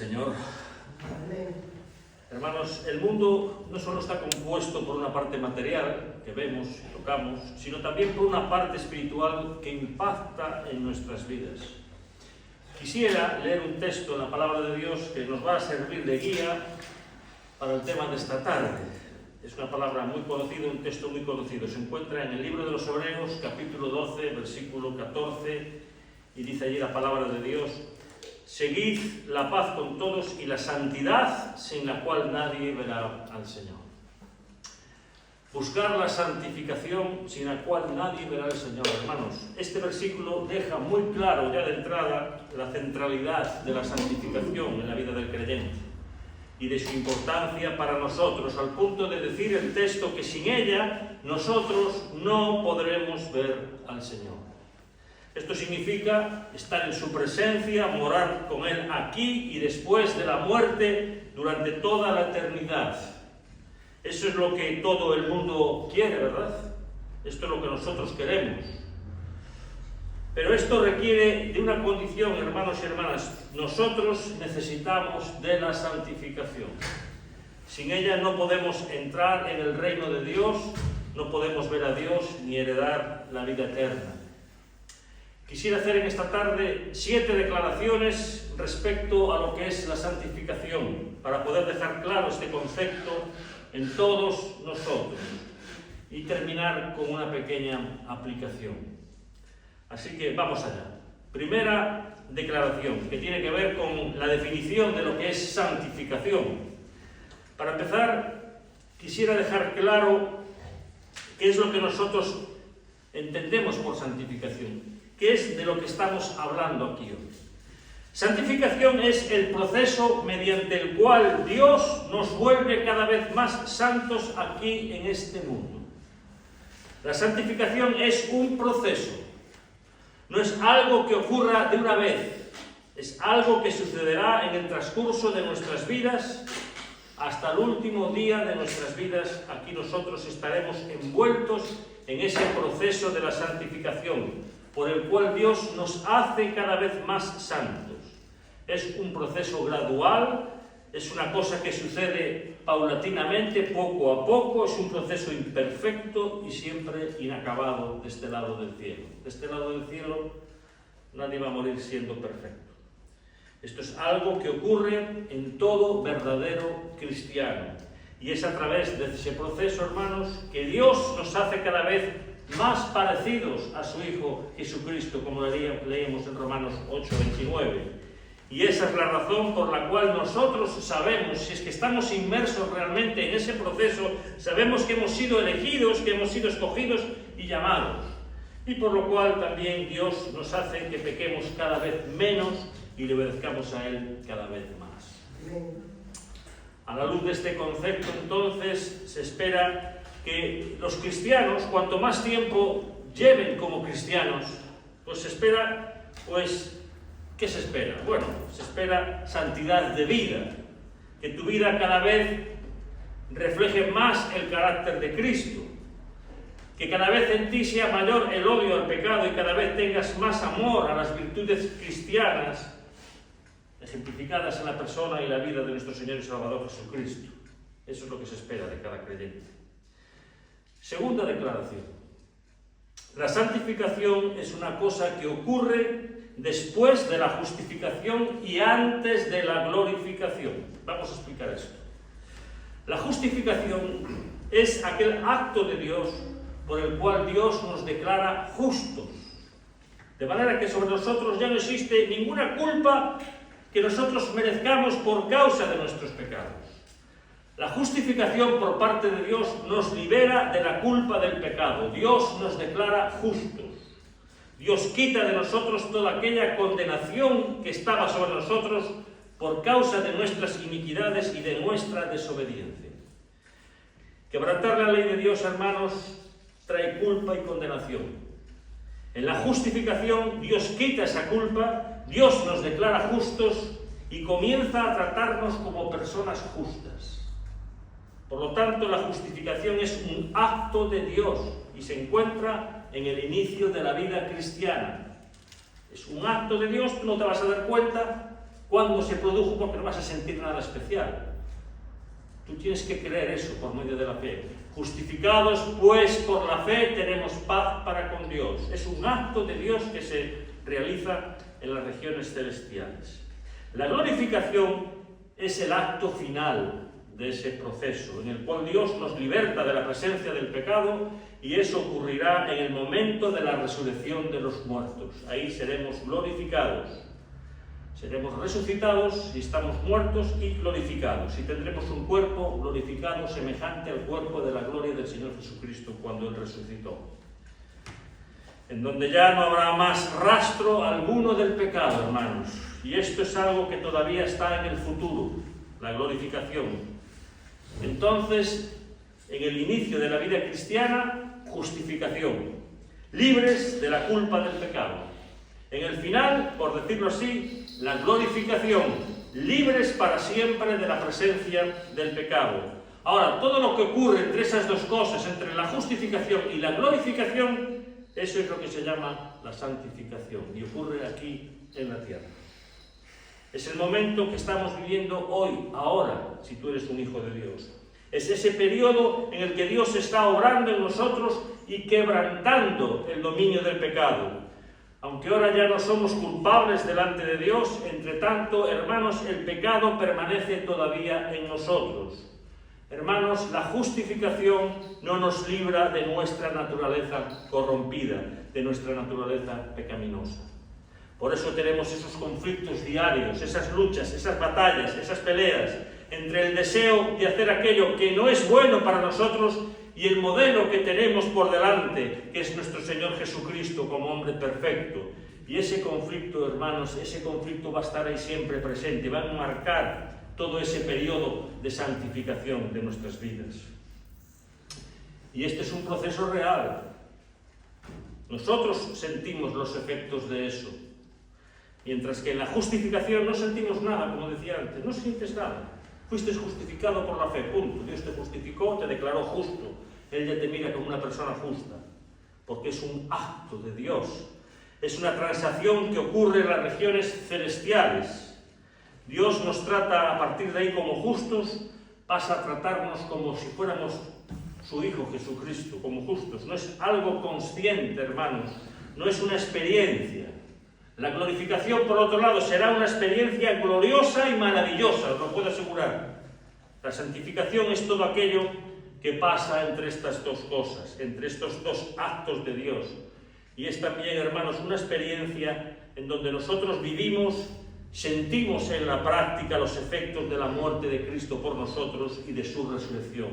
Señor. Amén. Hermanos, el mundo no solo está compuesto por una parte material que vemos y tocamos, sino también por una parte espiritual que impacta en nuestras vidas. Quisiera leer un texto en la palabra de Dios que nos va a servir de guía para el tema de esta tarde. Es una palabra muy conocida, un texto muy conocido. Se encuentra en el libro de los Hebreos, capítulo 12, versículo 14, y dice allí la palabra de Dios: seguid la paz con todos y la santidad, sin la cual nadie verá al Señor. Buscar la santificación, sin la cual nadie verá al Señor. Hermanos, este versículo deja muy claro ya de entrada la centralidad de la santificación en la vida del creyente y de su importancia para nosotros, al punto de decir el texto que sin ella nosotros no podremos ver al Señor. Esto significa estar en su presencia, morar con Él aquí y después de la muerte durante toda la eternidad. Eso es lo que todo el mundo quiere, ¿verdad? Esto es lo que nosotros queremos. Pero esto requiere de una condición, hermanos y hermanas. Nosotros necesitamos de la santificación. Sin ella no podemos entrar en el reino de Dios, no podemos ver a Dios ni heredar la vida eterna. Quisiera hacer en esta tarde 7 declaraciones respecto a lo que es la santificación, para poder dejar claro este concepto en todos nosotros y terminar con una pequeña aplicación. Así que vamos allá. Primera declaración, que tiene que ver con la definición de lo que es santificación. Para empezar, quisiera dejar claro qué es lo que nosotros entendemos por santificación. ¿Qué es de lo que estamos hablando aquí hoy? Santificación es el proceso mediante el cual Dios nos vuelve cada vez más santos aquí en este mundo. La santificación es un proceso. No es algo que ocurra de una vez. Es algo que sucederá en el transcurso de nuestras vidas. Hasta el último día de nuestras vidas, aquí nosotros estaremos envueltos en ese proceso de la santificación, por el cual Dios nos hace cada vez más santos. Es un proceso gradual, es una cosa que sucede paulatinamente, poco a poco, es un proceso imperfecto y siempre inacabado de este lado del cielo. De este lado del cielo nadie va a morir siendo perfecto. Esto es algo que ocurre en todo verdadero cristiano. Y es a través de ese proceso, hermanos, que Dios nos hace cada vez más parecidos a su Hijo Jesucristo, como leíamos en Romanos 8:29. Y esa es la razón por la cual nosotros sabemos, si es que estamos inmersos realmente en ese proceso, sabemos que hemos sido elegidos, que hemos sido escogidos y llamados. Y por lo cual también Dios nos hace que pequemos cada vez menos y le obedezcamos a Él cada vez más. A la luz de este concepto, entonces, se espera que los cristianos, cuanto más tiempo lleven como cristianos, pues se espera, ¿qué se espera? Bueno, se espera santidad de vida, que tu vida cada vez refleje más el carácter de Cristo, que cada vez en ti sea mayor el odio al pecado y cada vez tengas más amor a las virtudes cristianas, ejemplificadas en la persona y la vida de nuestro Señor y Salvador Jesucristo. Eso es lo que se espera de cada creyente. Segunda declaración. La santificación es una cosa que ocurre después de la justificación y antes de la glorificación. Vamos a explicar esto. La justificación es aquel acto de Dios por el cual Dios nos declara justos. De manera que sobre nosotros ya no existe ninguna culpa que nosotros merezcamos por causa de nuestros pecados. La justificación por parte de Dios nos libera de la culpa del pecado. Dios nos declara justos. Dios quita de nosotros toda aquella condenación que estaba sobre nosotros por causa de nuestras iniquidades y de nuestra desobediencia. Quebrantar la ley de Dios, hermanos, trae culpa y condenación. En la justificación, Dios quita esa culpa, Dios nos declara justos y comienza a tratarnos como personas justas. Por lo tanto, la justificación es un acto de Dios y se encuentra en el inicio de la vida cristiana. Es un acto de Dios, tú no te vas a dar cuenta ¿Cuándo se produjo? Porque no vas a sentir nada especial. Tú tienes que creer eso por medio de la fe. Justificados, pues, por la fe tenemos paz para con Dios. Es un acto de Dios que se realiza en las regiones celestiales. La glorificación es el acto final de ese proceso, en el cual Dios nos liberta de la presencia del pecado, y eso ocurrirá en el momento de la resurrección de los muertos. Ahí seremos glorificados. Seremos resucitados y estamos muertos y glorificados. Y tendremos un cuerpo glorificado semejante al cuerpo de la gloria del Señor Jesucristo cuando Él resucitó. En donde ya no habrá más rastro alguno del pecado, hermanos. Y esto es algo que todavía está en el futuro, la glorificación. Entonces, en el inicio de la vida cristiana, justificación. Libres de la culpa del pecado. En el final, por decirlo así, la glorificación, libres para siempre de la presencia del pecado. Ahora, todo lo que ocurre entre esas dos cosas, entre la justificación y la glorificación, eso es lo que se llama la santificación, y ocurre aquí en la tierra. Es el momento que estamos viviendo hoy, ahora, si tú eres un hijo de Dios. Es ese periodo en el que Dios está obrando en nosotros y quebrantando el dominio del pecado. Aunque ahora ya no somos culpables delante de Dios, entre tanto, hermanos, el pecado permanece todavía en nosotros. Hermanos, la justificación no nos libra de nuestra naturaleza corrompida, de nuestra naturaleza pecaminosa. Por eso tenemos esos conflictos diarios, esas luchas, esas batallas, esas peleas, entre el deseo de hacer aquello que no es bueno para nosotros y el modelo que tenemos por delante, que es nuestro Señor Jesucristo como hombre perfecto. Y ese conflicto, hermanos, ese conflicto va a estar ahí siempre presente, va a marcar todo ese periodo de santificación de nuestras vidas. Y este es un proceso real. Nosotros sentimos los efectos de eso, mientras que en la justificación no sentimos nada, como decía antes, no sientes nada. Fuiste justificado por la fe, punto. Dios te justificó, te declaró justo. Él ya te mira como una persona justa, porque es un acto de Dios. Es una transacción que ocurre en las regiones celestiales. Dios nos trata a partir de ahí como justos, pasa a tratarnos como si fuéramos su Hijo Jesucristo, como justos. No es algo consciente, hermanos, no es una experiencia. La glorificación, por otro lado, será una experiencia gloriosa y maravillosa, os lo puedo asegurar. La santificación es todo aquello que pasa entre estas dos cosas, entre estos dos actos de Dios. Y es también, hermanos, una experiencia en donde nosotros vivimos, sentimos en la práctica los efectos de la muerte de Cristo por nosotros y de su resurrección.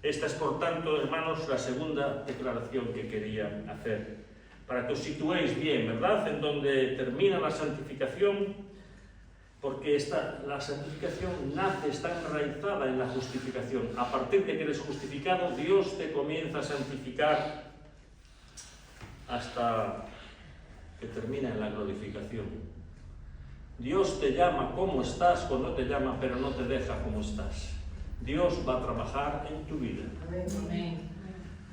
Esta es, por tanto, hermanos, la segunda declaración que quería hacer, para que os situéis bien, ¿verdad?, en donde termina la santificación, porque la santificación nace, está enraizada en la justificación. A partir de que eres justificado, Dios te comienza a santificar hasta que termina en la glorificación. Dios te llama como estás cuando te llama, pero no te deja como estás. Dios va a trabajar en tu vida. Amén.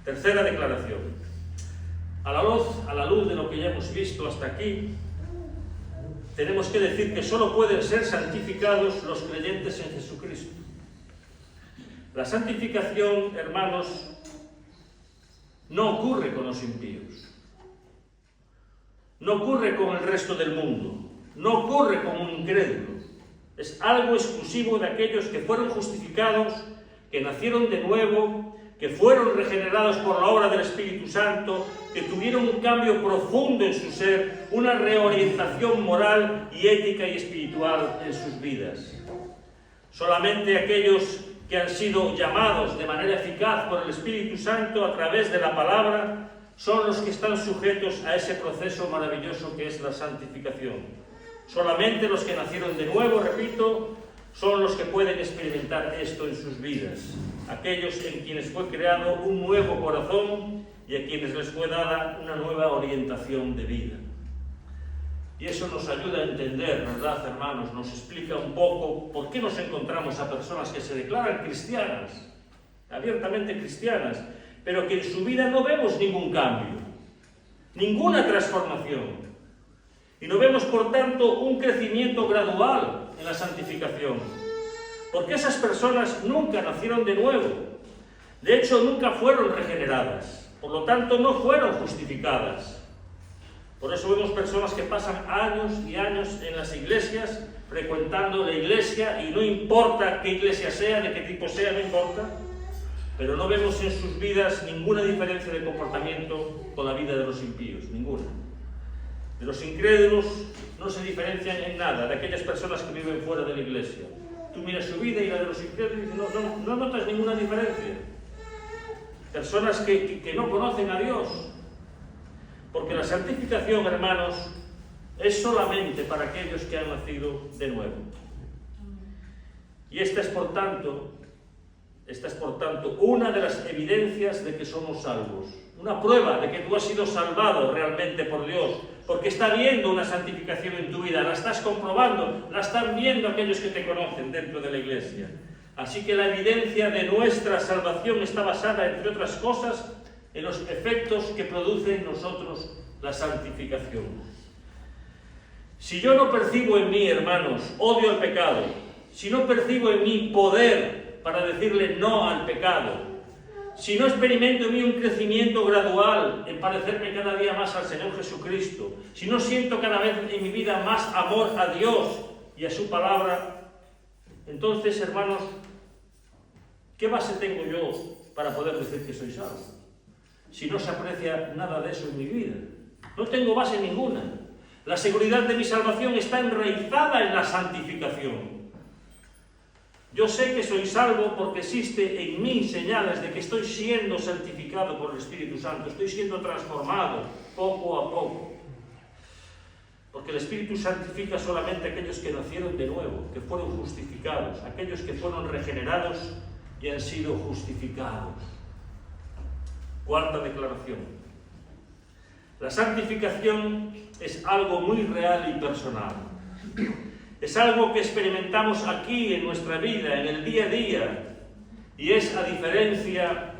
Tercera declaración. A la luz de lo que ya hemos visto hasta aquí, tenemos que decir que solo pueden ser santificados los creyentes en Jesucristo. La santificación, hermanos, no ocurre con los impíos. No ocurre con el resto del mundo. No ocurre con un incrédulo. Es algo exclusivo de aquellos que fueron justificados, que nacieron de nuevo, que fueron regenerados por la obra del Espíritu Santo, que tuvieron un cambio profundo en su ser, una reorientación moral y ética y espiritual en sus vidas. Solamente aquellos que han sido llamados de manera eficaz por el Espíritu Santo a través de la palabra son los que están sujetos a ese proceso maravilloso que es la santificación. Solamente los que nacieron de nuevo, repito, son los que pueden experimentar esto en sus vidas. Aquellos en quienes fue creado un nuevo corazón y a quienes les fue dada una nueva orientación de vida. Y eso nos ayuda a entender, ¿verdad, hermanos? Nos explica un poco por qué nos encontramos a personas que se declaran cristianas, abiertamente cristianas, pero que en su vida no vemos ningún cambio, ninguna transformación. Y no vemos, por tanto, un crecimiento gradual en la santificación, porque esas personas nunca nacieron de nuevo. De hecho, nunca fueron regeneradas, por lo tanto, no fueron justificadas. Por eso vemos personas que pasan años y años en las iglesias, frecuentando la iglesia, y no importa qué iglesia sea, de qué tipo sea, no importa, pero no vemos en sus vidas ninguna diferencia de comportamiento con la vida de los impíos, ninguna. De los incrédulos no se diferencian en nada de aquellas personas que viven fuera de la iglesia. Tú miras su vida y la de los incrédulos y no notas ninguna diferencia. Personas que no conocen a Dios. Porque la santificación, hermanos, es solamente para aquellos que han nacido de nuevo. Y esta es por tanto una de las evidencias de que somos salvos. Una prueba de que tú has sido salvado realmente por Dios, porque está viendo una santificación en tu vida, la estás comprobando, la están viendo aquellos que te conocen dentro de la iglesia. Así que la evidencia de nuestra salvación está basada, entre otras cosas, en los efectos que produce en nosotros la santificación. Si yo no percibo en mí, hermanos, odio al pecado, si no percibo en mí poder para decirle no al pecado, si no experimento en mí un crecimiento gradual en parecerme cada día más al Señor Jesucristo, si no siento cada vez en mi vida más amor a Dios y a su palabra, entonces, hermanos, ¿qué base tengo yo para poder decir que soy salvo? Si no se aprecia nada de eso en mi vida. No tengo base ninguna. La seguridad de mi salvación está enraizada en la santificación. Yo sé que soy salvo porque existe en mí señales de que estoy siendo santificado por el Espíritu Santo, estoy siendo transformado poco a poco. Porque el Espíritu santifica solamente a aquellos que nacieron de nuevo, que fueron justificados, aquellos que fueron regenerados y han sido justificados. Cuarta declaración. La santificación es algo muy real y personal. Es algo que experimentamos aquí en nuestra vida, en el día a día. Y es a diferencia,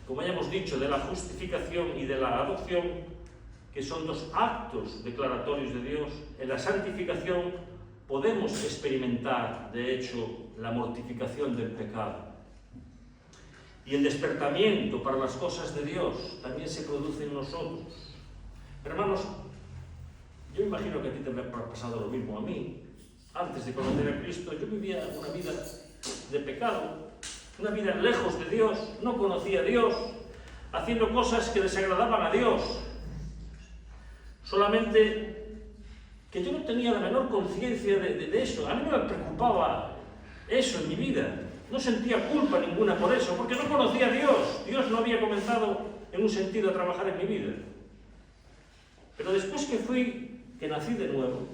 como ya hemos dicho, de la justificación y de la adopción, que son dos actos declaratorios de Dios. En la santificación podemos experimentar, de hecho, la mortificación del pecado. Y el despertamiento para las cosas de Dios también se produce en nosotros. Hermanos, yo imagino que a ti te ha pasado lo mismo a mí. Antes de conocer a Cristo, yo vivía una vida de pecado, una vida lejos de Dios, no conocía a Dios, haciendo cosas que desagradaban a Dios. Solamente que yo no tenía la menor conciencia de eso. A mí no me preocupaba eso en mi vida. No sentía culpa ninguna por eso, porque no conocía a Dios. Dios no había comenzado en un sentido a trabajar en mi vida. Pero después que nací de nuevo,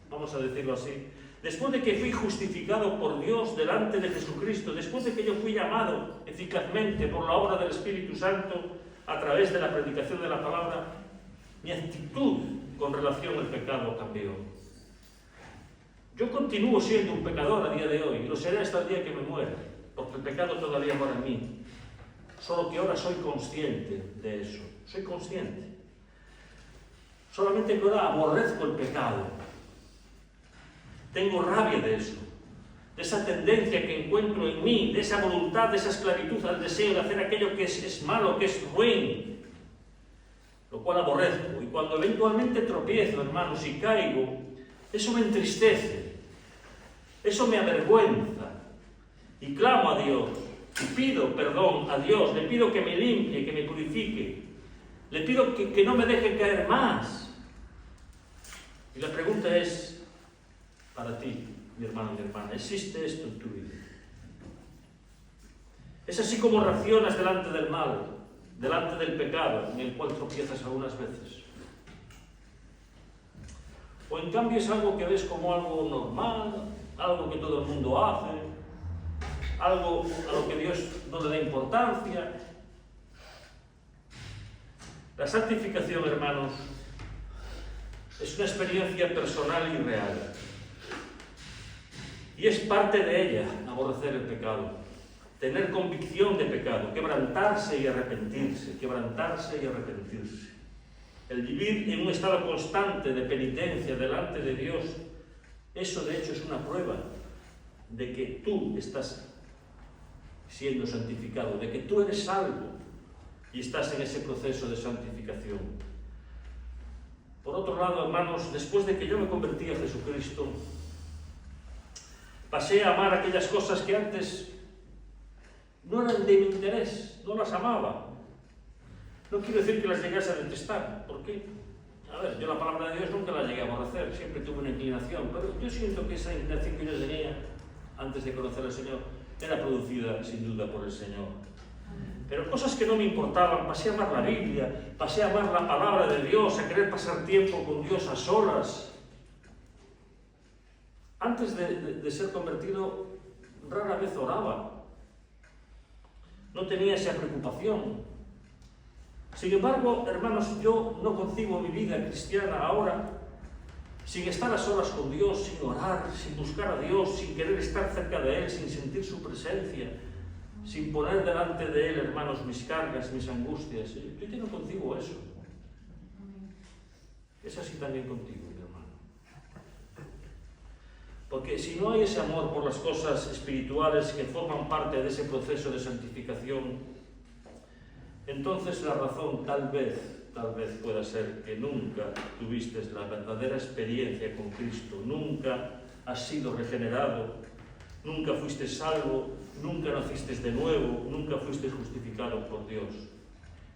vamos a decirlo así, después de que fui justificado por Dios delante de Jesucristo, después de que yo fui llamado eficazmente por la obra del Espíritu Santo a través de la predicación de la palabra, mi actitud con relación al pecado cambió. Yo continúo siendo un pecador a día de hoy, y lo seré hasta el día que me muera, porque el pecado todavía mora en mí. Solo que ahora soy consciente de eso, soy consciente. Solamente que ahora aborrezco el pecado. Tengo rabia de eso, de esa tendencia que encuentro en mí, de esa voluntad, de esa esclavitud al deseo de hacer aquello que es malo, que es ruin, lo cual aborrezco. Y cuando eventualmente tropiezo, hermanos, y caigo, eso me entristece, eso me avergüenza, y clamo a Dios, y pido perdón a Dios, le pido que me limpie, que me purifique, le pido que no me deje caer más. Y la pregunta es, para ti, mi hermano, mi hermana, ¿existe esto en tu vida? ¿Es así como reaccionas delante del mal, delante del pecado, en el cual tropiezas algunas veces? ¿O en cambio es algo que ves como algo normal, algo que todo el mundo hace, algo a lo que Dios no le da importancia? La santificación, hermanos, es una experiencia personal y real. Y es parte de ella aborrecer el pecado, tener convicción de pecado, quebrantarse y arrepentirse, quebrantarse y arrepentirse. el vivir en un estado constante de penitencia delante de Dios, eso de hecho es una prueba de que tú estás siendo santificado, de que tú eres salvo y estás en ese proceso de santificación. Por otro lado, hermanos, después de que yo me convertí a Jesucristo, pasé a amar aquellas cosas que antes no eran de mi interés, no las amaba. No quiero decir que las llegase a detestar, porque, a ver, yo la palabra de Dios nunca la llegué a aborrecer, siempre tuve una inclinación, pero yo siento que esa inclinación que yo tenía antes de conocer al Señor era producida sin duda por el Señor. Pero cosas que no me importaban, pasé a amar la Biblia, pasé a amar la palabra de Dios, a querer pasar tiempo con Dios a solas. Antes de ser convertido, rara vez oraba. No tenía esa preocupación. Sin embargo, hermanos, yo no concibo mi vida cristiana ahora sin estar a solas con Dios, sin orar, sin buscar a Dios, sin querer estar cerca de Él, sin sentir su presencia, sin poner delante de Él, hermanos, mis cargas, mis angustias. Yo ya no concibo eso. Es así también contigo, mi hermano. Porque si no hay ese amor por las cosas espirituales que forman parte de ese proceso de santificación, entonces la razón tal vez pueda ser que nunca tuviste la verdadera experiencia con Cristo, nunca has sido regenerado, nunca fuiste salvo, nunca naciste de nuevo, nunca fuiste justificado por Dios.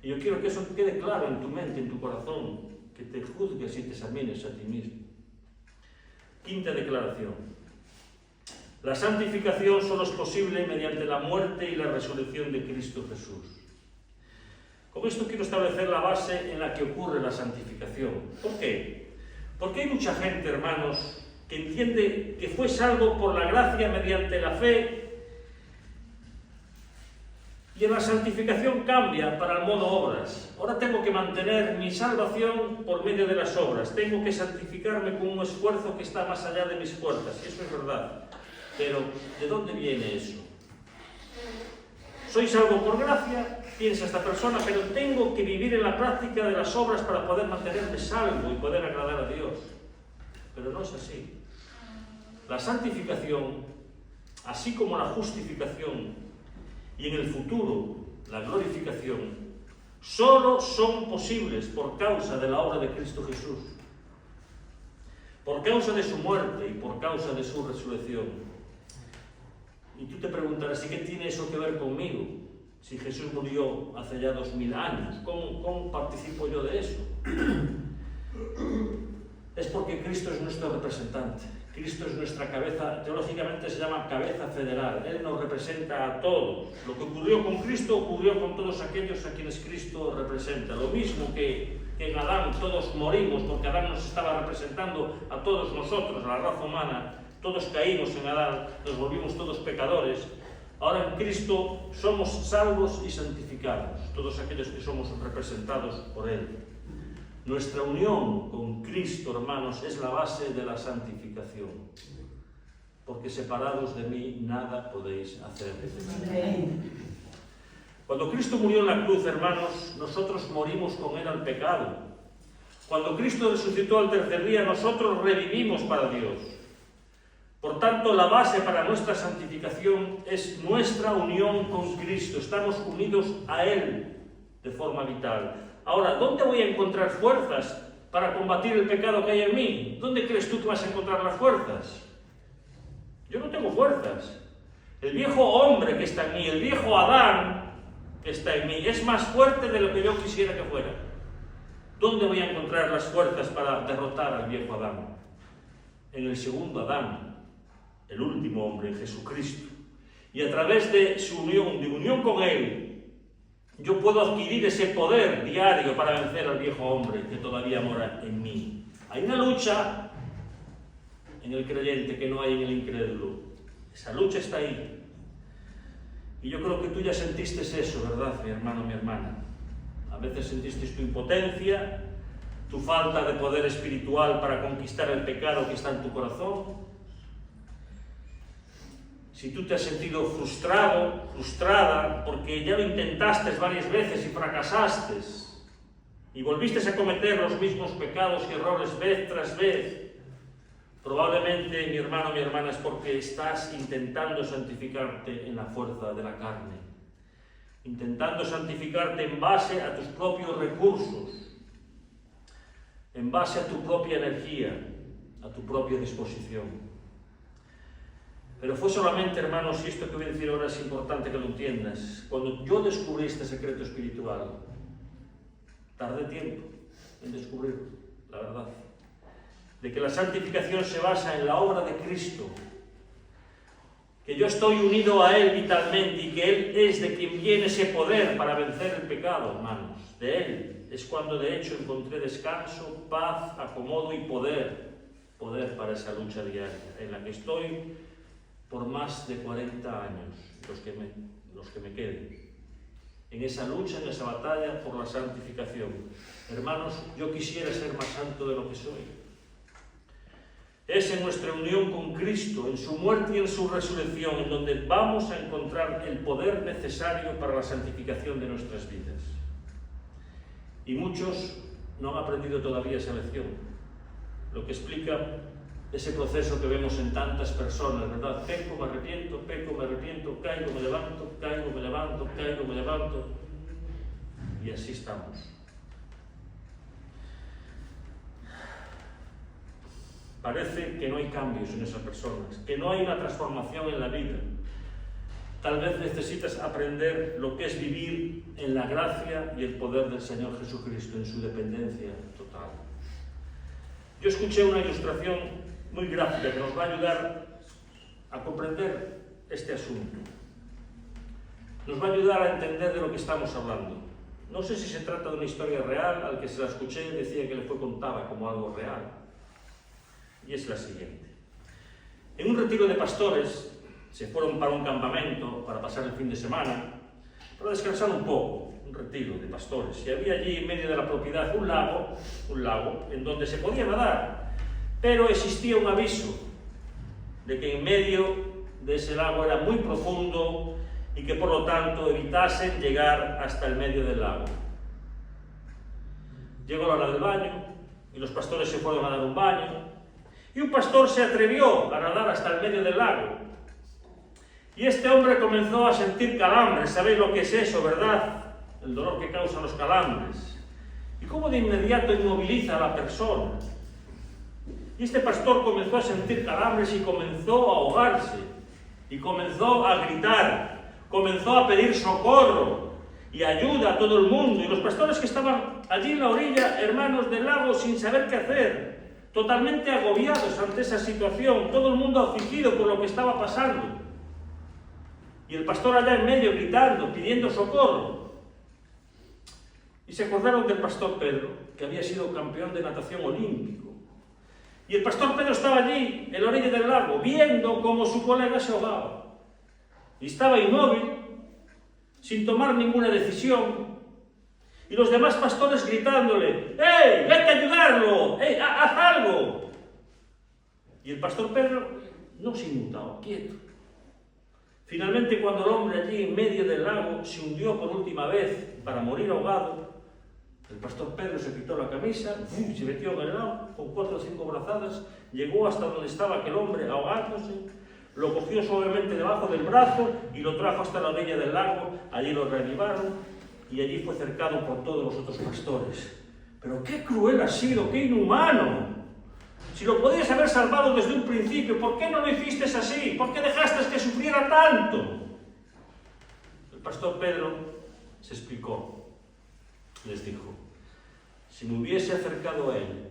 Y yo quiero que eso quede claro en tu mente, en tu corazón, que te juzgues y te examines a ti mismo. Quinta declaración. La santificación solo es posible mediante la muerte y la resurrección de Cristo Jesús. Con esto quiero establecer la base en la que ocurre la santificación. ¿Por qué? Porque hay mucha gente, hermanos, que entiende que fue salvo por la gracia mediante la fe y en la santificación cambia para el modo obras. Ahora tengo que mantener mi salvación por medio de las obras. Tengo que santificarme con un esfuerzo que está más allá de mis fuerzas. Y eso es verdad. Pero, ¿de dónde viene eso? Soy salvo por gracia, piensa esta persona, pero tengo que vivir en la práctica de las obras para poder mantenerme salvo y poder agradar a Dios. Pero no es así. La santificación, así como la justificación y en el futuro la glorificación, solo son posibles por causa de la obra de Cristo Jesús, por causa de su muerte y por causa de su resurrección. Y tú te preguntarás, ¿y qué tiene eso que ver conmigo? Si Jesús murió hace ya 2000 años, ¿cómo participo yo de eso? Es porque Cristo es nuestro representante. Cristo es nuestra cabeza, teológicamente se llama cabeza federal. Él nos representa a todos. Lo que ocurrió con Cristo ocurrió con todos aquellos a quienes Cristo representa. Lo mismo que en Adán todos morimos porque Adán nos estaba representando a todos nosotros, a la raza humana. Todos caímos en Adán, nos volvimos todos pecadores. Ahora en Cristo somos salvos y santificados, todos aquellos que somos representados por Él. Nuestra unión con Cristo, hermanos, es la base de la santificación. Porque separados de mí nada podéis hacer. Cuando Cristo murió en la cruz, hermanos, nosotros morimos con Él al pecado. Cuando Cristo resucitó al tercer día, nosotros revivimos para Dios. Por tanto, la base para nuestra santificación es nuestra unión con Cristo. Estamos unidos a Él de forma vital. Ahora, ¿dónde voy a encontrar fuerzas para combatir el pecado que hay en mí? ¿Dónde crees tú que vas a encontrar las fuerzas? Yo no tengo fuerzas. El viejo hombre que está en mí, el viejo Adán que está en mí, es más fuerte de lo que yo quisiera que fuera. ¿Dónde voy a encontrar las fuerzas para derrotar al viejo Adán? En el segundo Adán, el último hombre, Jesucristo. Y a través de su unión con Él, yo puedo adquirir ese poder diario para vencer al viejo hombre que todavía mora en mí. Hay una lucha en el creyente que no hay en el incrédulo. Esa lucha está ahí. Y yo creo que tú ya sentiste eso, ¿verdad, mi hermano, mi hermana? A veces sentiste tu impotencia, tu falta de poder espiritual para conquistar el pecado que está en tu corazón. Si tú te has sentido frustrado, frustrada, porque ya lo intentaste varias veces y fracasaste, y volviste a cometer los mismos pecados y errores vez tras vez, probablemente, mi hermano, mi hermana, es porque estás intentando santificarte en la fuerza de la carne, intentando santificarte en base a tus propios recursos, en base a tu propia energía, a tu propia disposición. Pero fue solamente, hermanos, y esto que voy a decir ahora es importante que lo entiendas, cuando yo descubrí este secreto espiritual, tardé tiempo en descubrirlo, la verdad, de que la santificación se basa en la obra de Cristo, que yo estoy unido a Él vitalmente y que Él es de quien viene ese poder para vencer el pecado, hermanos. De Él es cuando de hecho encontré descanso, paz, acomodo y poder para esa lucha diaria, en la que estoy por más de 40 años, los que me queden, en esa lucha, en esa batalla por la santificación. Hermanos, yo quisiera ser más santo de lo que soy. Es en nuestra unión con Cristo, en su muerte y en su resurrección, en donde vamos a encontrar el poder necesario para la santificación de nuestras vidas. Y muchos no han aprendido todavía esa lección, lo que explica ese proceso que vemos en tantas personas, ¿verdad? Peco, me arrepiento, caigo, me levanto, caigo, me levanto, caigo, me levanto. Y así estamos. Parece que no hay cambios en esas personas, que no hay una transformación en la vida. Tal vez necesitas aprender lo que es vivir en la gracia y el poder del Señor Jesucristo, en su dependencia total. Yo escuché una ilustración muy gráfica que nos va a ayudar a comprender este asunto. Nos va a ayudar a entender de lo que estamos hablando. No sé si se trata de una historia real, al que se la escuché decía que le fue contada como algo real. Y es la siguiente. En un retiro de pastores, se fueron para un campamento para pasar el fin de semana, para descansar un poco, un retiro de pastores. Y había allí en medio de la propiedad un lago en donde se podía nadar. Pero existía un aviso de que en medio de ese lago era muy profundo y que por lo tanto evitasen llegar hasta el medio del lago. Llegó la hora del baño y los pastores se fueron a dar un baño y un pastor se atrevió a nadar hasta el medio del lago. Y este hombre comenzó a sentir calambres. ¿Sabéis lo que es eso, verdad? El dolor que causan los calambres. Y cómo de inmediato inmoviliza a la persona. Y este pastor comenzó a sentir calambres y comenzó a ahogarse, y comenzó a gritar, comenzó a pedir socorro y ayuda a todo el mundo. Y los pastores que estaban allí en la orilla, hermanos del lago, sin saber qué hacer, totalmente agobiados ante esa situación, todo el mundo afligido por lo que estaba pasando. Y el pastor allá en medio gritando, pidiendo socorro. Y se acordaron del pastor Pedro, que había sido campeón de natación olímpico. Y el pastor Pedro estaba allí, en la orilla del lago, viendo cómo su colega se ahogaba. Y estaba inmóvil, sin tomar ninguna decisión. Y los demás pastores gritándole, ¡Ey, vete a ayudarlo! ¡Ey, haz algo! Y el pastor Pedro no se inmutaba, quieto. Finalmente, cuando el hombre allí en medio del lago se hundió por última vez para morir ahogado, el pastor Pedro se quitó la camisa, se metió en el lago con 4 o 5 brazadas, llegó hasta donde estaba aquel hombre ahogándose, lo cogió suavemente debajo del brazo y lo trajo hasta la orilla del lago. Allí lo reanimaron y allí fue cercado por todos los otros pastores. Pero qué cruel ha sido, qué inhumano. Si lo podías haber salvado desde un principio, ¿por qué no lo hiciste así? ¿Por qué dejaste que sufriera tanto? El pastor Pedro se explicó. Les dijo, si me hubiese acercado a él,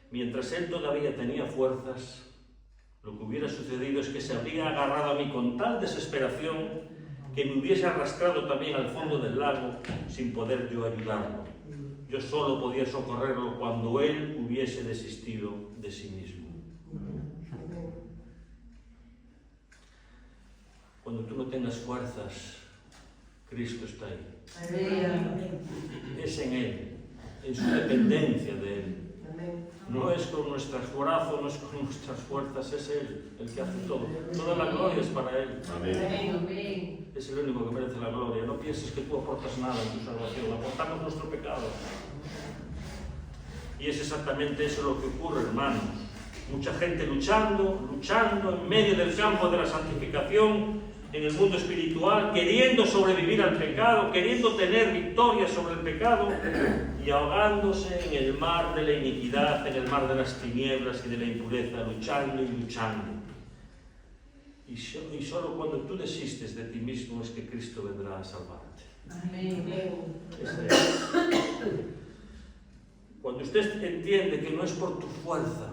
mientras él todavía tenía fuerzas, lo que hubiera sucedido es que se habría agarrado a mí con tal desesperación que me hubiese arrastrado también al fondo del lago sin poder yo ayudarlo. Yo solo podía socorrerlo cuando él hubiese desistido de sí mismo. Cuando tú no tengas fuerzas, Cristo está ahí. Es en Él, en su dependencia de Él. No es con nuestros brazos, no es con nuestras fuerzas, es Él el que hace todo. Toda la gloria es para Él. Es el único que merece la gloria. No pienses que tú aportas nada en tu salvación. Aportamos nuestro pecado. Y es exactamente eso lo que ocurre, hermanos. Mucha gente luchando en medio del campo de la santificación, en el mundo espiritual, queriendo sobrevivir al pecado, queriendo tener victoria sobre el pecado y ahogándose en el mar de la iniquidad, en el mar de las tinieblas y de la impureza, luchando y luchando. Y solo cuando tú desistes de ti mismo es que Cristo vendrá a salvarte. Amén. Cuando usted entiende que no es por tu fuerza,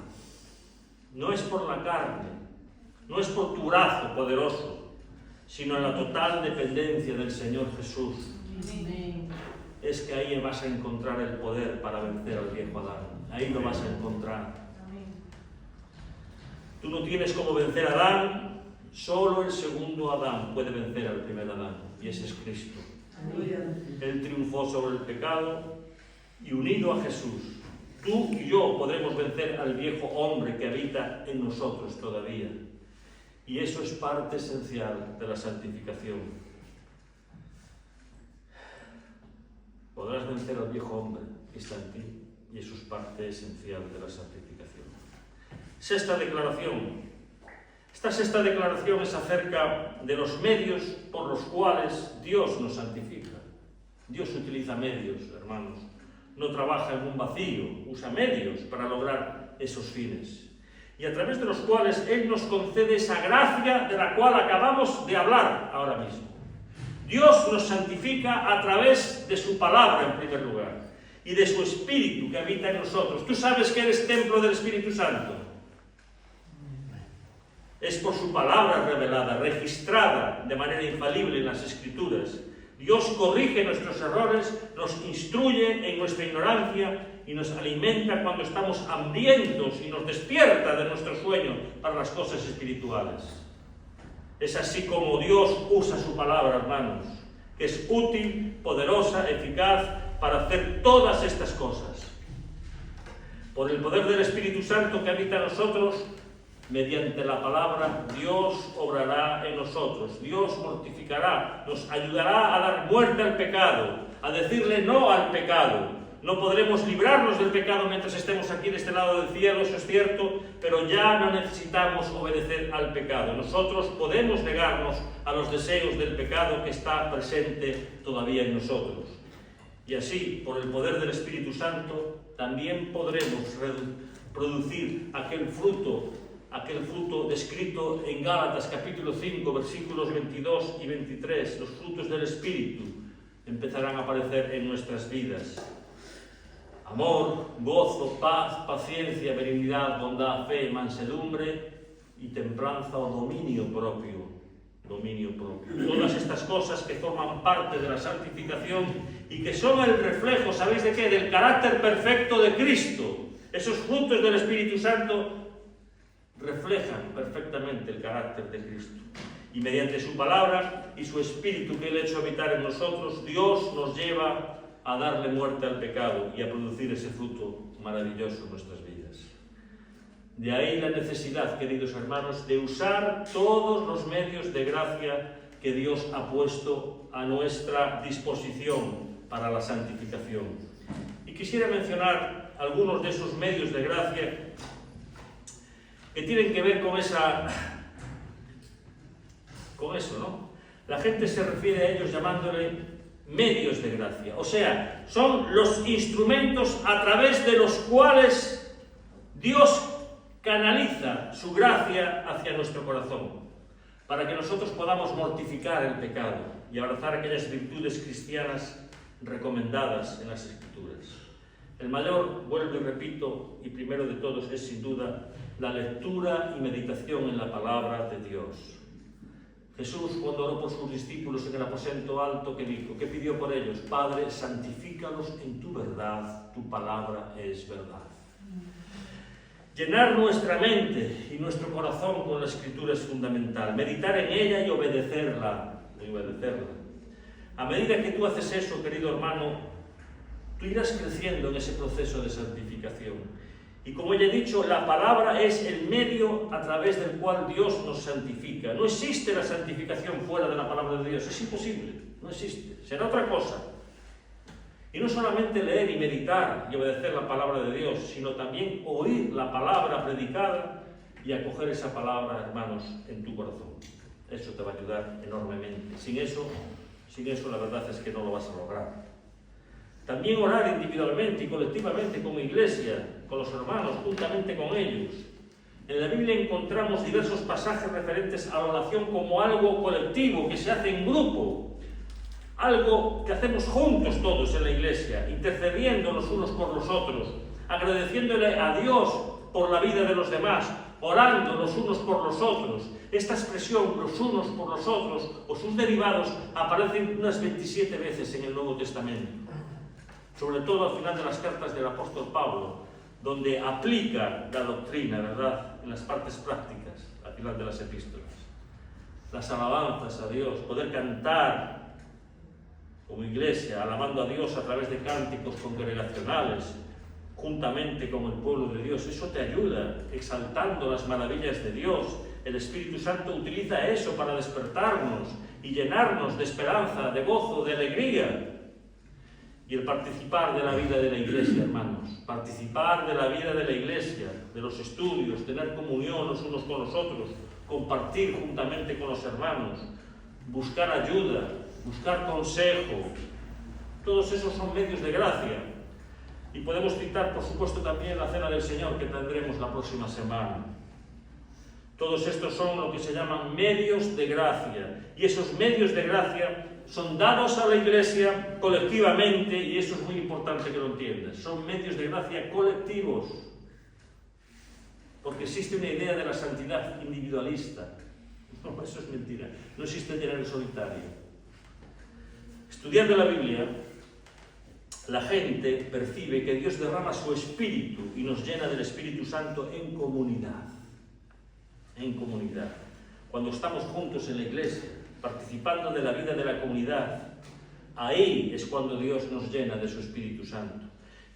no es por la carne, no es por tu brazo poderoso, sino en la total dependencia del Señor Jesús, es que ahí vas a encontrar el poder para vencer al viejo Adán. Ahí lo vas a encontrar. Tú no tienes cómo vencer a Adán, solo el segundo Adán puede vencer al primer Adán, y ese es Cristo. Él triunfó sobre el pecado y unido a Jesús, tú y yo podremos vencer al viejo hombre que habita en nosotros todavía. Y eso es parte esencial de la santificación. Podrás vencer al viejo hombre que está en ti, y eso es parte esencial de la santificación. Sexta declaración. Esta sexta declaración es acerca de los medios por los cuales Dios nos santifica. Dios utiliza medios, hermanos. No trabaja en un vacío, usa medios para lograr esos fines. Y a través de los cuales Él nos concede esa gracia de la cual acabamos de hablar ahora mismo. Dios nos santifica a través de su palabra en primer lugar y de su Espíritu que habita en nosotros. Tú sabes que eres templo del Espíritu Santo. Es por su palabra revelada, registrada de manera infalible en las Escrituras. Dios corrige nuestros errores, nos instruye en nuestra ignorancia y nos alimenta cuando estamos hambrientos y nos despierta de nuestro sueño para las cosas espirituales. Es así como Dios usa su palabra, hermanos, que es útil, poderosa, eficaz para hacer todas estas cosas. Por el poder del Espíritu Santo que habita en nosotros, mediante la palabra, Dios obrará en nosotros, Dios mortificará, nos ayudará a dar muerte al pecado, a decirle no al pecado. No podremos librarnos del pecado mientras estemos aquí de este lado del cielo, eso es cierto, pero ya no necesitamos obedecer al pecado. Nosotros podemos negarnos a los deseos del pecado que está presente todavía en nosotros. Y así, por el poder del Espíritu Santo, también podremos producir aquel fruto descrito en Gálatas capítulo 5, versículos 22 y 23. Los frutos del Espíritu empezarán a aparecer en nuestras vidas. Amor, gozo, paz, paciencia, benignidad, bondad, fe, mansedumbre y templanza o dominio propio. Todas estas cosas que forman parte de la santificación y que son el reflejo, ¿sabéis de qué? Del carácter perfecto de Cristo. Esos frutos del Espíritu Santo reflejan perfectamente el carácter de Cristo. Y mediante su palabra y su Espíritu que Él ha hecho habitar en nosotros, Dios nos lleva a darle muerte al pecado y a producir ese fruto maravilloso en nuestras vidas. De ahí la necesidad, queridos hermanos, de usar todos los medios de gracia que Dios ha puesto a nuestra disposición para la santificación. Y quisiera mencionar algunos de esos medios de gracia que tienen que ver con eso, ¿no? La gente se refiere a ellos llamándole medios de gracia, o sea, son los instrumentos a través de los cuales Dios canaliza su gracia hacia nuestro corazón, para que nosotros podamos mortificar el pecado y abrazar aquellas virtudes cristianas recomendadas en las Escrituras. El mayor, vuelvo y repito, y primero de todos, es sin duda la lectura y meditación en la palabra de Dios. Jesús, cuando oró por sus discípulos en el aposento alto, ¿qué dijo? ¿Qué pidió por ellos? Padre, santifícalos en tu verdad, tu palabra es verdad. Llenar nuestra mente y nuestro corazón con la Escritura es fundamental. Meditar en ella y obedecerla. A medida que tú haces eso, querido hermano, tú irás creciendo en ese proceso de santificación. Y como ya he dicho, la palabra es el medio a través del cual Dios nos santifica. No existe la santificación fuera de la palabra de Dios. Es imposible. No existe. Será otra cosa. Y no solamente leer y meditar y obedecer la palabra de Dios, sino también oír la palabra predicada y acoger esa palabra, hermanos, en tu corazón. Eso te va a ayudar enormemente. Sin eso la verdad es que no lo vas a lograr. También orar individualmente y colectivamente como iglesia, con los hermanos, juntamente con ellos. En la Biblia encontramos diversos pasajes referentes a la oración como algo colectivo, que se hace en grupo. Algo que hacemos juntos todos en la iglesia, intercediendo los unos por los otros, agradeciéndole a Dios por la vida de los demás, orando los unos por los otros. Esta expresión, los unos por los otros, o sus derivados, aparecen unas 27 veces en el Nuevo Testamento. Sobre todo al final de las cartas del apóstol Pablo, donde aplica la doctrina, ¿verdad?, en las partes prácticas, al final de las epístolas. Las alabanzas a Dios, poder cantar como iglesia, alabando a Dios a través de cánticos congregacionales, juntamente con el pueblo de Dios, eso te ayuda, exaltando las maravillas de Dios. El Espíritu Santo utiliza eso para despertarnos y llenarnos de esperanza, de gozo, de alegría. Y el participar de la vida de la iglesia, hermanos, participar de la vida de la iglesia, de los estudios, tener comunión los unos con los otros, compartir juntamente con los hermanos, buscar ayuda, buscar consejo, todos esos son medios de gracia. Y podemos citar, por supuesto, también la Cena del Señor que tendremos la próxima semana. Todos estos son lo que se llaman medios de gracia. Y esos medios de gracia son dados a la iglesia colectivamente, y eso es muy importante que lo entiendas. Son medios de gracia colectivos. Porque existe una idea de la santidad individualista. No, eso es mentira. No existe el dinero solitario. Estudiando la Biblia, la gente percibe que Dios derrama su Espíritu y nos llena del Espíritu Santo en comunidad. En comunidad. Cuando estamos juntos en la iglesia, participando de la vida de la comunidad, ahí es cuando Dios nos llena de su Espíritu Santo.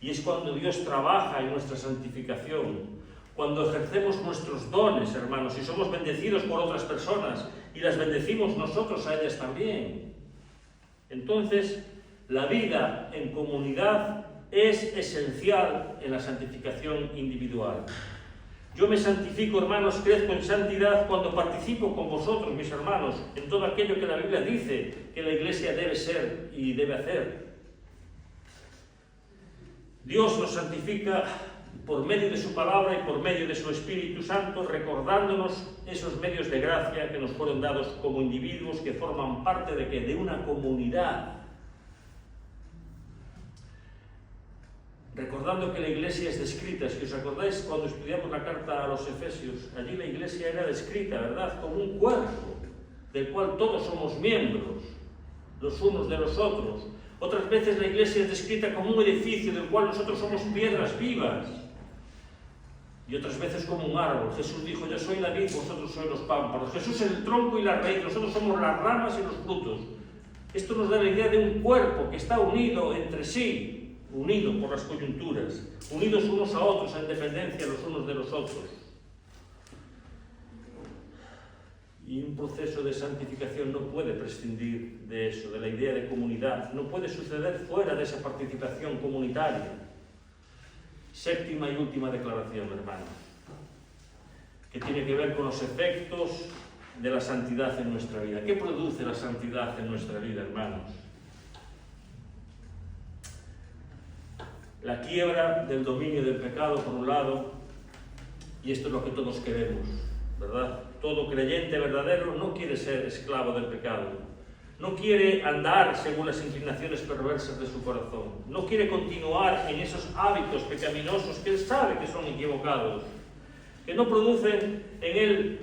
Y es cuando Dios trabaja en nuestra santificación. Cuando ejercemos nuestros dones, hermanos, y somos bendecidos por otras personas, y las bendecimos nosotros a ellas también. Entonces, la vida en comunidad es esencial en la santificación individual. Yo me santifico, hermanos, crezco en santidad cuando participo con vosotros, mis hermanos, en todo aquello que la Biblia dice que la iglesia debe ser y debe hacer. Dios nos santifica por medio de su palabra y por medio de su Espíritu Santo, recordándonos esos medios de gracia que nos fueron dados como individuos que forman parte de una comunidad. Recordando que la iglesia es descrita, si os acordáis cuando estudiamos la carta a los Efesios, allí la iglesia era descrita, ¿verdad?, como un cuerpo, del cual todos somos miembros, los unos de los otros. Otras veces la iglesia es descrita como un edificio del cual nosotros somos piedras vivas. Y otras veces como un árbol. Jesús dijo: yo soy la vid, vosotros sois los pámpanos. Jesús es el tronco y la raíz, nosotros somos las ramas y los frutos. Esto nos da la idea de un cuerpo que está unido entre sí, unido por las coyunturas, unidos unos a otros en dependencia los unos de los otros. Y un proceso de santificación no puede prescindir de eso, de la idea de comunidad. No puede suceder fuera de esa participación comunitaria. Séptima y última declaración, hermanos, que tiene que ver con los efectos de la santidad en nuestra vida. ¿Qué produce la santidad en nuestra vida, hermanos? La quiebra del dominio del pecado, por un lado, y esto es lo que todos queremos, ¿verdad? Todo creyente verdadero no quiere ser esclavo del pecado. No quiere andar según las inclinaciones perversas de su corazón. No quiere continuar en esos hábitos pecaminosos que él sabe que son equivocados, que no producen en él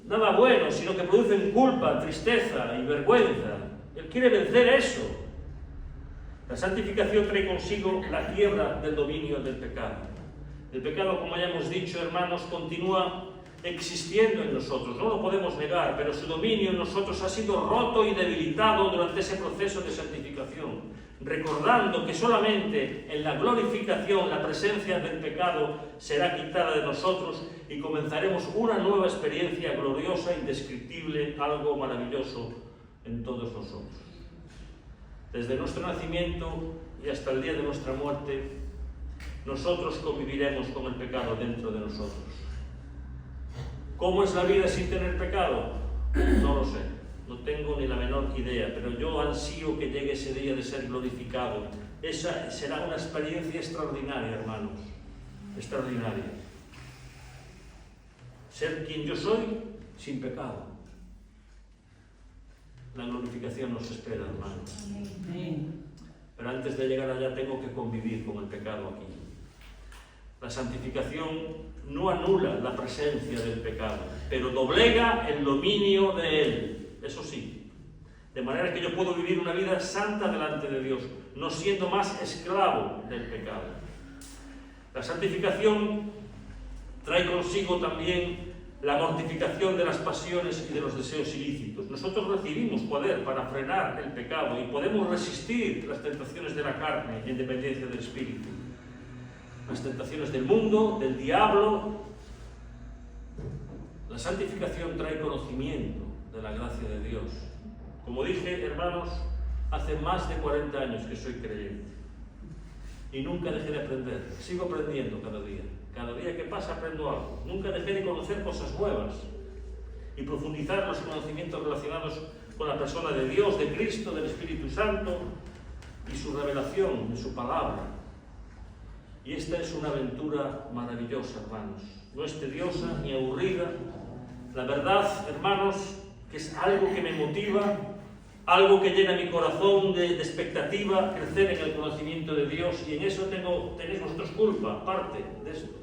nada bueno, sino que producen culpa, tristeza y vergüenza. Él quiere vencer eso. La santificación trae consigo la quiebra del dominio del pecado. El pecado, como ya hemos dicho, hermanos, continúa existiendo en nosotros, no lo podemos negar, pero su dominio en nosotros ha sido roto y debilitado durante ese proceso de santificación, recordando que solamente en la glorificación la presencia del pecado será quitada de nosotros y comenzaremos una nueva experiencia gloriosa, indescriptible, algo maravilloso en todos nosotros. Desde nuestro nacimiento y hasta el día de nuestra muerte, nosotros conviviremos con el pecado dentro de nosotros. ¿Cómo es la vida sin tener pecado? No lo sé, no tengo ni la menor idea, pero yo ansío que llegue ese día de ser glorificado. Esa será una experiencia extraordinaria, hermanos, extraordinaria. Ser quien yo soy sin pecado. La glorificación nos espera, hermanos. Pero antes de llegar allá tengo que convivir con el pecado aquí. La santificación no anula la presencia del pecado, pero doblega el dominio de él, eso sí. De manera que yo puedo vivir una vida santa delante de Dios, no siendo más esclavo del pecado. La santificación trae consigo también la mortificación de las pasiones y de los deseos ilícitos. Nosotros recibimos poder para frenar el pecado y podemos resistir las tentaciones de la carne en dependencia del Espíritu. Las tentaciones del mundo, del diablo. La santificación trae conocimiento de la gracia de Dios. Como dije, hermanos, hace más de 40 años que soy creyente y nunca dejé de aprender. Sigo aprendiendo cada día. Cada día que pasa aprendo algo. Nunca dejé de conocer cosas nuevas y profundizar los conocimientos relacionados con la persona de Dios, de Cristo, del Espíritu Santo y su revelación en su palabra. Y esta es una aventura maravillosa, hermanos. No es tediosa ni aburrida. La verdad, hermanos, que es algo que me motiva, algo que llena mi corazón de expectativa, crecer en el conocimiento de Dios, y en eso tenéis vosotros culpa, parte de esto.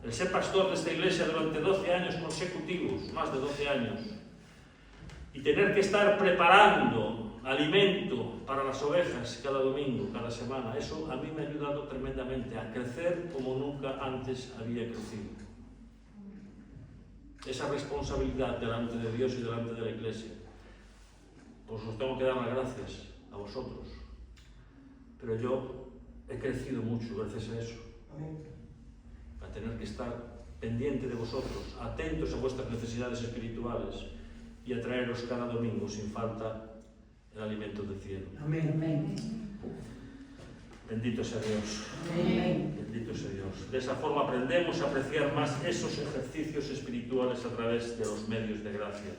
El ser pastor de esta iglesia durante 12 años consecutivos, más de 12 años, y tener que estar preparando alimento para las ovejas cada domingo, cada semana, eso a mí me ha ayudado tremendamente a crecer como nunca antes había crecido. Esa responsabilidad delante de Dios y delante de la iglesia, pues os tengo que dar las gracias a vosotros. Pero yo he crecido mucho gracias a eso. A tener que estar pendiente de vosotros, atentos a vuestras necesidades espirituales y a traeros cada domingo sin falta el alimento del cielo. Amén. Bendito sea Dios. Amén. Bendito sea Dios. De esa forma aprendemos a apreciar más esos ejercicios espirituales a través de los medios de gracia.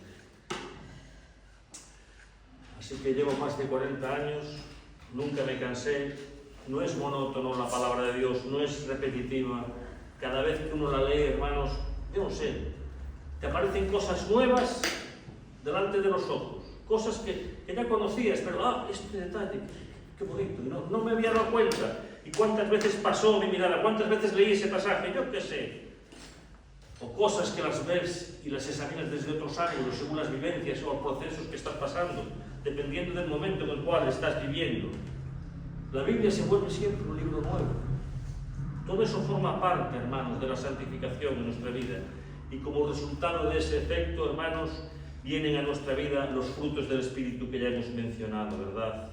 Así que llevo más de 40 años, nunca me cansé, no es monótono la palabra de Dios, no es repetitiva. Cada vez que uno la lee, hermanos, yo no sé, te aparecen cosas nuevas delante de los ojos, cosas que ya conocías, pero este detalle, qué bonito, no me había dado cuenta. ¿Y cuántas veces pasó mi mirada? ¿Cuántas veces leí ese pasaje? Yo qué sé. O cosas que las ves y las examinas desde otros ángulos, según las vivencias o procesos que estás pasando, dependiendo del momento en el cual estás viviendo. La Biblia se vuelve siempre un libro nuevo. Todo eso forma parte, hermanos, de la santificación en nuestra vida. Y como resultado de ese efecto, hermanos, vienen a nuestra vida los frutos del Espíritu que ya hemos mencionado, ¿verdad?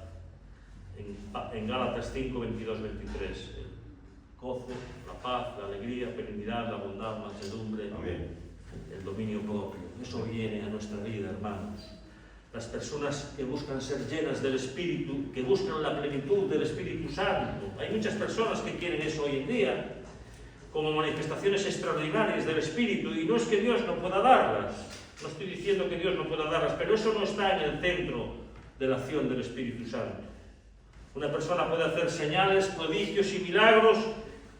En Gálatas 5, 22, 23. El gozo, la paz, la alegría, benignidad, la bondad, la mansedumbre, el dominio propio. Eso viene a nuestra vida, hermanos. Las personas que buscan ser llenas del Espíritu, que buscan la plenitud del Espíritu Santo. Hay muchas personas que quieren eso hoy en día, como manifestaciones extraordinarias del Espíritu, y no es que Dios no pueda darlas, no estoy diciendo que Dios no pueda darlas, pero eso no está en el centro de la acción del Espíritu Santo. Una persona puede hacer señales, prodigios y milagros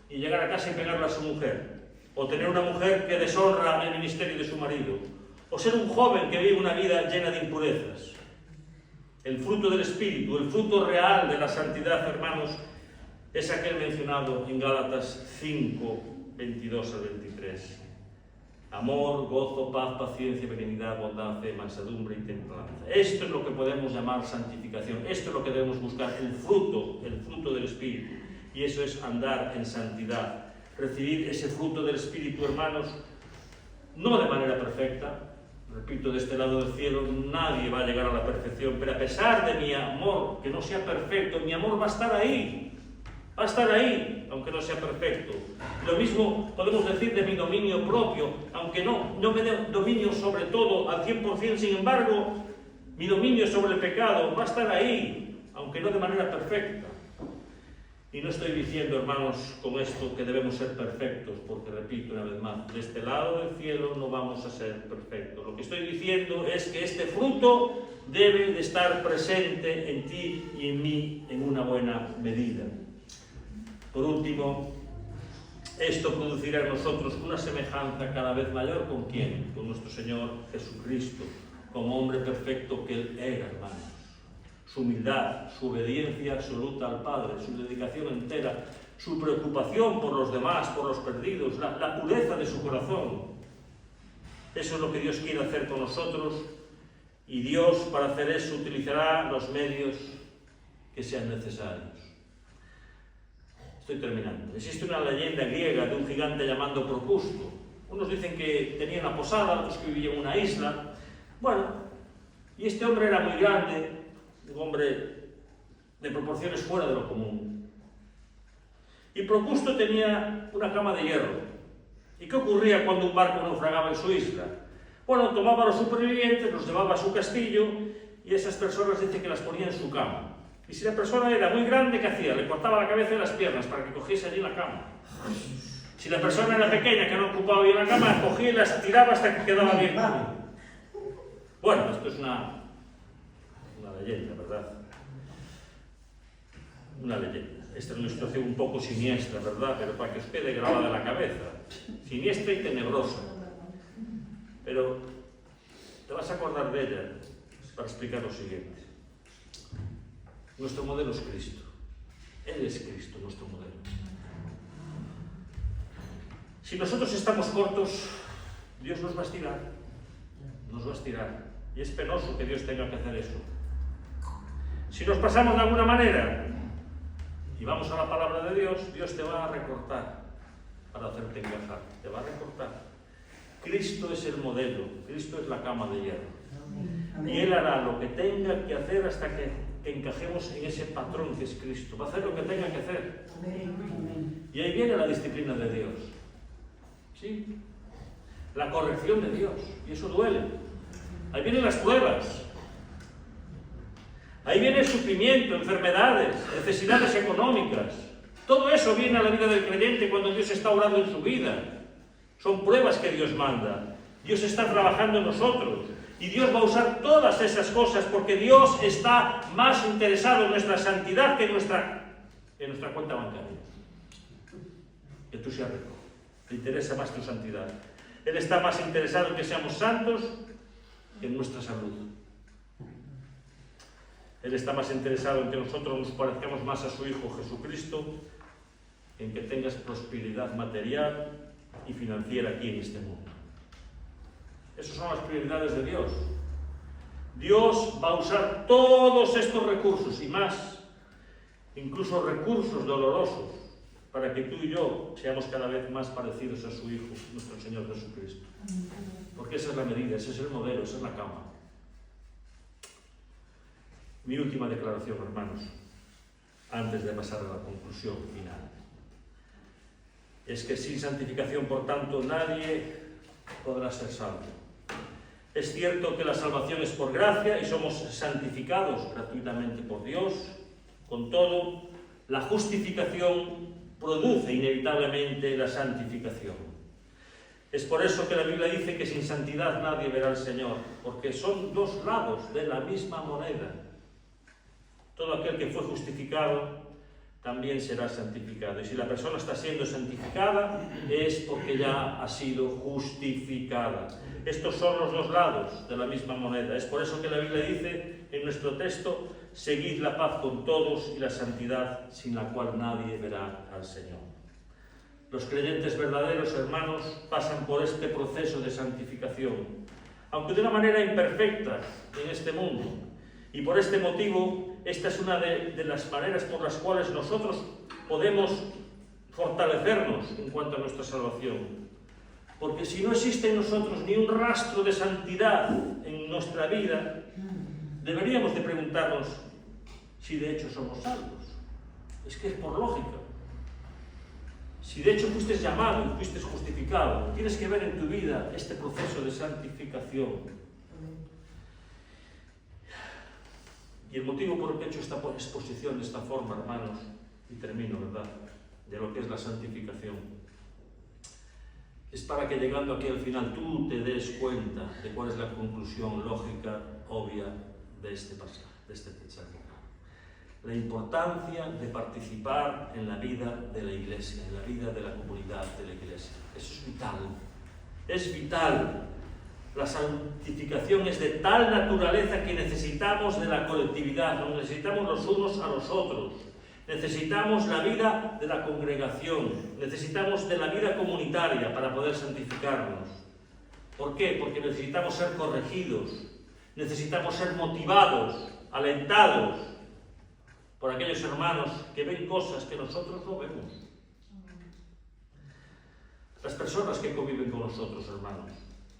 y llegar a casa y pegarle a su mujer, o tener una mujer que deshonra el ministerio de su marido, o ser un joven que vive una vida llena de impurezas. El fruto del Espíritu, el fruto real de la santidad, hermanos, es aquel mencionado en Gálatas 5, 22 al 23. Amor, gozo, paz, paciencia, benignidad, bondad, fe, mansedumbre y templanza. Esto es lo que podemos llamar santificación. Esto es lo que debemos buscar, el fruto del Espíritu. Y eso es andar en santidad. Recibir ese fruto del Espíritu, hermanos, no de manera perfecta. Repito, de este lado del cielo nadie va a llegar a la perfección, pero a pesar de mi amor, que no sea perfecto, mi amor va a estar ahí, aunque no sea perfecto. Lo mismo podemos decir de mi dominio propio, aunque no me dé dominio sobre todo al 100%, sin embargo, mi dominio sobre el pecado va a estar ahí, aunque no de manera perfecta. Y no estoy diciendo, hermanos, con esto que debemos ser perfectos, porque repito una vez más, de este lado del cielo no vamos a ser perfectos. Lo que estoy diciendo es que este fruto debe de estar presente en ti y en mí en una buena medida. Por último, esto producirá en nosotros una semejanza cada vez mayor ¿con quién? Con nuestro Señor Jesucristo, como hombre perfecto que Él era, hermanos. Su humildad, su obediencia absoluta al Padre, su dedicación entera, su preocupación por los demás, por los perdidos, la pureza de su corazón. Eso es lo que Dios quiere hacer con nosotros, y Dios para hacer eso utilizará los medios que sean necesarios. Estoy terminando. Existe una leyenda griega de un gigante llamado Procusto. Unos dicen que tenía una posada, otros que vivía en una isla. Bueno, y este hombre era muy grande, un hombre de proporciones fuera de lo común. Y Procusto tenía una cama de hierro. ¿Y qué ocurría cuando un barco naufragaba en su isla? Bueno, tomaba a los supervivientes, los llevaba a su castillo, y esas personas dicen que las ponía en su cama. Y si la persona era muy grande, ¿qué hacía? Le cortaba la cabeza y las piernas para que cogiese allí la cama. Si la persona era pequeña, que no ocupaba bien la cama, cogía y las tiraba hasta que quedaba bien. Bueno, esto es una leyenda, ¿verdad? Una leyenda. Esta es una situación un poco siniestra, ¿verdad? Pero para que os quede grabada en la cabeza. Siniestra y tenebrosa. Pero te vas a acordar de ella para explicar lo siguiente. Nuestro modelo es Cristo. Él es Cristo, nuestro modelo. Si nosotros estamos cortos, Dios nos va a estirar. Nos va a estirar. Y es penoso que Dios tenga que hacer eso. Si nos pasamos de alguna manera y vamos a la palabra de Dios, Dios te va a recortar para hacerte encajar. Te va a recortar. Cristo es el modelo. Cristo es la cama de hierro. Y Él hará lo que tenga que hacer hasta que encajemos en ese patrón que es Cristo. Va a hacer lo que tenga que hacer. Y ahí viene la disciplina de Dios. ¿Sí? La corrección de Dios. Y eso duele. Ahí vienen las pruebas. Ahí viene el sufrimiento, enfermedades, necesidades económicas. Todo eso viene a la vida del creyente cuando Dios está obrando en su vida. Son pruebas que Dios manda. Dios está trabajando en nosotros. Y Dios va a usar todas esas cosas porque Dios está más interesado en nuestra santidad que en nuestra cuenta bancaria. Que tú seas rico. Le interesa más tu santidad. Él está más interesado en que seamos santos que en nuestra salud. Él está más interesado en que nosotros nos parezcamos más a su Hijo Jesucristo, en que tengas prosperidad material y financiera aquí en este mundo. Esas son las prioridades de Dios. Dios va a usar todos estos recursos y más, incluso recursos dolorosos, para que tú y yo seamos cada vez más parecidos a su Hijo, nuestro Señor Jesucristo. Porque esa es la medida, ese es el modelo, esa es la cama. Mi última declaración, hermanos, antes de pasar a la conclusión final, es que sin santificación, por tanto, nadie podrá ser salvo. Es cierto que la salvación es por gracia y somos santificados gratuitamente por Dios. Con todo, la justificación produce inevitablemente la santificación. Es por eso que la Biblia dice que sin santidad nadie verá al Señor, porque son dos lados de la misma moneda. Todo aquel que fue justificado también será santificado. Y si la persona está siendo santificada, es porque ya ha sido justificada. Estos son los dos lados de la misma moneda. Es por eso que la Biblia dice en nuestro texto: seguid la paz con todos y la santidad, sin la cual nadie verá al Señor. Los creyentes verdaderos, hermanos, pasan por este proceso de santificación, aunque de una manera imperfecta en este mundo. Y por este motivo, esta es una de las maneras por las cuales nosotros podemos fortalecernos en cuanto a nuestra salvación. Porque si no existe en nosotros ni un rastro de santidad en nuestra vida, deberíamos de preguntarnos si de hecho somos salvos. Es que es por lógica. Si de hecho fuiste llamado y fuiste justificado, tienes que ver en tu vida este proceso de santificación. Y el motivo por el que he hecho esta exposición de esta forma, hermanos, y termino, ¿verdad?, de lo que es la santificación, es para que llegando aquí al final tú te des cuenta de cuál es la conclusión lógica, obvia de este pasaje, de este sermón. La importancia de participar en la vida de la Iglesia, en la vida de la comunidad de la Iglesia. Eso es vital. Es vital. La santificación es de tal naturaleza que necesitamos de la colectividad, nos necesitamos los unos a los otros. Necesitamos la vida de la congregación, necesitamos de la vida comunitaria para poder santificarnos. ¿Por qué? Porque necesitamos ser corregidos, necesitamos ser motivados, alentados por aquellos hermanos que ven cosas que nosotros no vemos. Las personas que conviven con nosotros, hermanos,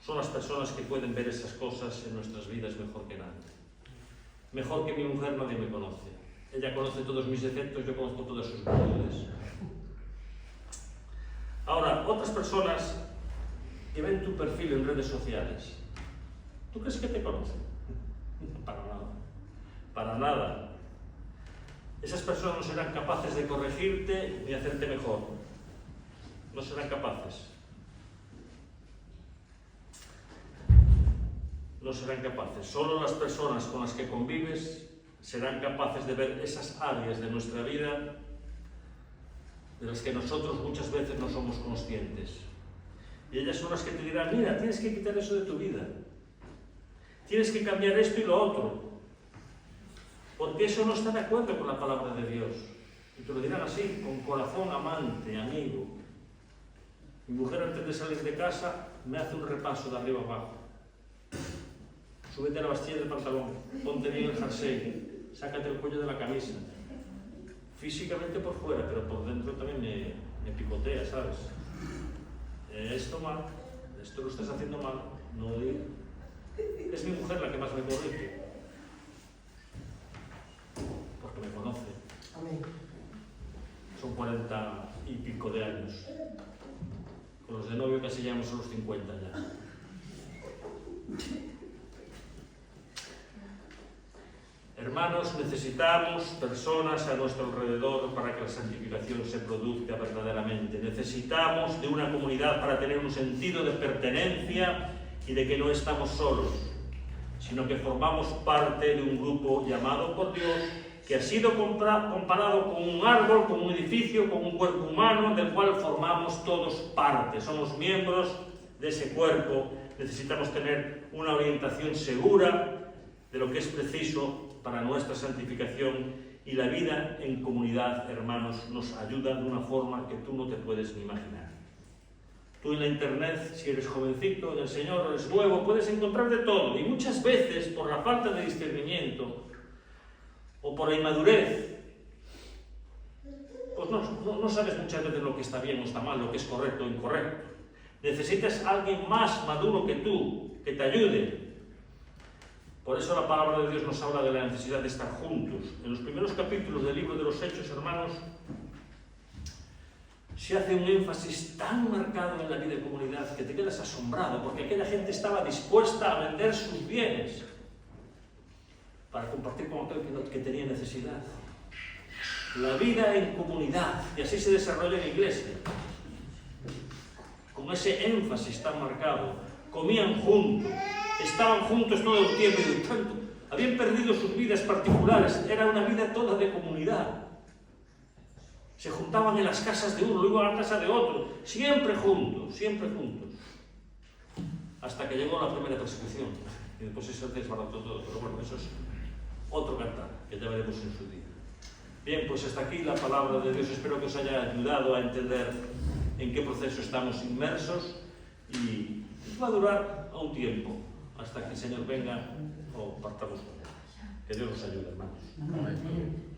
son las personas que pueden ver esas cosas en nuestras vidas mejor que nadie. Mejor que mi mujer nadie me conoce. Ella conoce todos mis defectos, yo conozco todas sus virtudes. Ahora, otras personas que ven tu perfil en redes sociales, ¿tú crees que te conocen? Para nada. Para nada. Esas personas no serán capaces de corregirte ni hacerte mejor. No serán capaces. No serán capaces. Solo las personas con las que convives serán capaces de ver esas áreas de nuestra vida de las que nosotros muchas veces no somos conscientes. Y ellas son las que te dirán, mira, tienes que quitar eso de tu vida. Tienes que cambiar esto y lo otro. Porque eso no está de acuerdo con la palabra de Dios. Y te lo dirán así, con corazón amante, amigo. Mi mujer antes de salir de casa me hace un repaso de arriba abajo. Súbete a la bastilla del pantalón, ponte bien el jersey, sácate el cuello de la camisa. Físicamente por fuera, pero por dentro también me picotea, ¿sabes? Esto mal, esto lo estás haciendo mal, no digo. Es mi mujer la que más me corrige. Porque me conoce. Son 40 y pico de años. Con los de novio casi llegamos a los 50 ya. Hermanos, necesitamos personas a nuestro alrededor para que la santificación se produzca verdaderamente. Necesitamos de una comunidad para tener un sentido de pertenencia y de que no estamos solos, sino que formamos parte de un grupo llamado por Dios, que ha sido comparado con un árbol, con un edificio, con un cuerpo humano, del cual formamos todos parte. Somos miembros de ese cuerpo. Necesitamos tener una orientación segura de lo que es preciso para nuestra santificación, y la vida en comunidad, hermanos, nos ayuda de una forma que tú no te puedes ni imaginar. Tú en la internet, si eres jovencito, en el Señor, eres nuevo, puedes encontrar de todo, y muchas veces, por la falta de discernimiento o por la inmadurez, pues no sabes muchas veces lo que está bien o está mal, lo que es correcto o incorrecto. Necesitas a alguien más maduro que tú, que te ayude. Por eso la palabra de Dios nos habla de la necesidad de estar juntos. En los primeros capítulos del libro de los Hechos, hermanos, se hace un énfasis tan marcado en la vida de comunidad que te quedas asombrado, porque aquella gente estaba dispuesta a vender sus bienes para compartir con aquel que tenía necesidad. La vida en comunidad, y así se desarrolla en la iglesia, con ese énfasis tan marcado. Comían juntos, estaban juntos todo el tiempo, y tanto, habían perdido sus vidas particulares, era una vida toda de comunidad. Se juntaban en las casas de uno, luego a la casa de otro, siempre juntos, hasta que llegó la primera persecución, y después se desbarató todo. Pero bueno, eso es otro cantar, que ya veremos en su día. Bien, pues hasta aquí la palabra de Dios. Espero que os haya ayudado a entender en qué proceso estamos inmersos, y va a durar a un tiempo, hasta que el Señor venga o partamos con él. Que Dios nos ayude, hermanos. Amén.